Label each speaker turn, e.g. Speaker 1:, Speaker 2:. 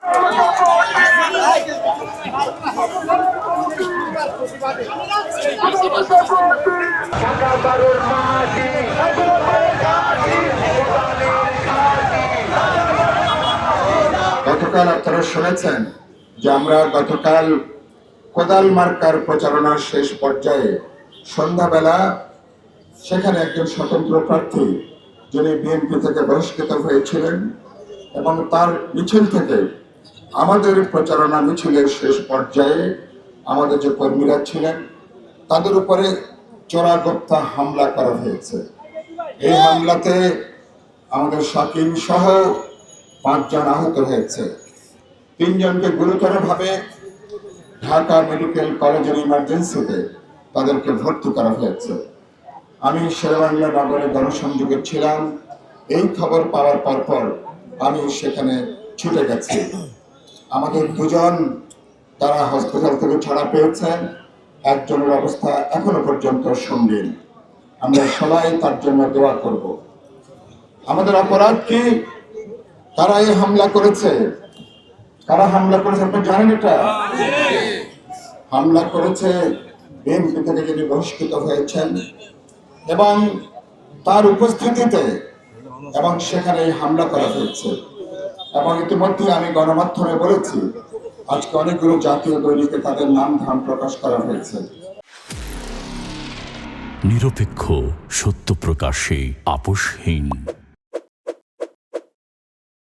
Speaker 1: গতকাল আপনারা শুনেছেন যে আমরা গতকাল কোদাল মার্কার প্রচারণার শেষ পর্যায়ে সন্ধ্যাবেলা সেখানে একজন স্বতন্ত্র প্রার্থী যিনি বিএনপি থেকে বহিষ্কৃত হয়েছিলেন এবং তার মিছিল থেকে আমাদের প্রচারণা মিছিলের শেষ পর্যায়ে আমাদের যে কর্মীরা ছিলেন তাদের উপরে চোরাগোপ্তা হামলা করা হয়েছে। এই হামলাতে আমাদের শাকিল সহ 5 জন আহত হয়েছে। 3 জনকে গুরুতরভাবে ঢাকা মেডিকেল কলেজের ইমার্জেন্সিতে তাদেরকে ভর্তি করা হয়েছে। আমি শেরেবাংলা নগরে গণসংযোগে ছিলাম। এই খবর পাওয়ার পর আমি সেখানে ছুটে গেছি। আমাদের 2 জন তারা হসপিটাল থেকে ছাড়া পেয়েছেন, একজনের অবস্থা এখনো পর্যন্ত সঙ্গীন। আমরা সবাই তার জন্য দোয়া করব। আমাদের অপরাধ কি? কারা এই হামলা করেছে? কারা হামলা করেছে আপনি জানেন? এটা হামলা করেছে বিএনপি থেকে যিনি বহিষ্কৃত হয়েছেন এবং তার উপস্থিতিতে, এবং সেখানে হামলা করা হয়েছে। এবং ইতিমধ্যে আমি গণমাধ্যমে বলেছি, আজকে অনেকগুলো জাতীয় দৈনিকে তাদের নাম ধাম প্রকাশ করা হয়েছে।
Speaker 2: নিরপেক্ষ, সত্য প্রকাশে আপোষহীন।